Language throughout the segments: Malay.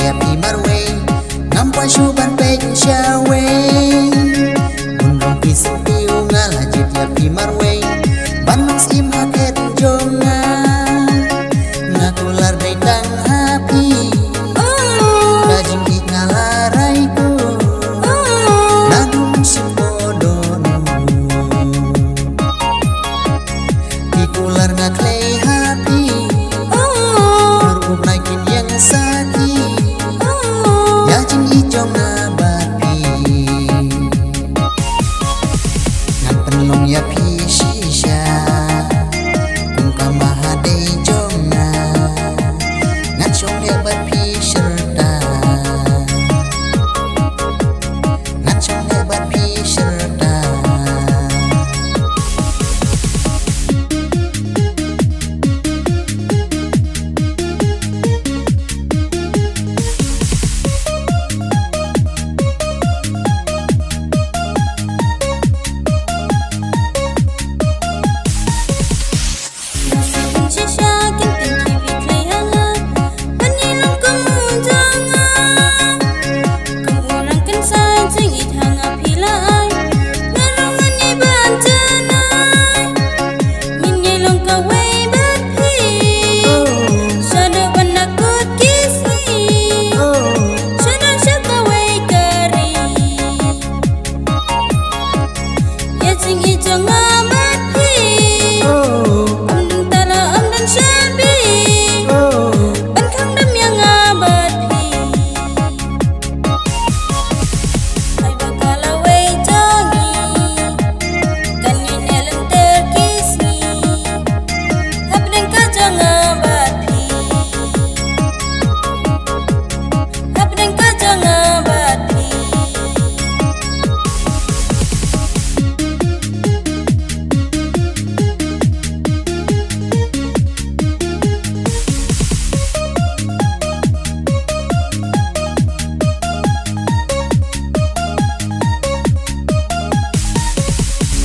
ya pi marwe ngam pa shuban pe shawe unrong pi siu ngala jit ya pi marwe banung sim haket jonga ngakular dai dang happy dajing di ngalarai ku nadung simodon tikular ngaklei happy urub naikin yang saki ya jing ijong abati ngan penlong ya pi shisha kung kamahade jonga ngan chong ya bat pi serta ngan chong ya bat pi serta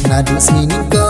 Nadu sini ko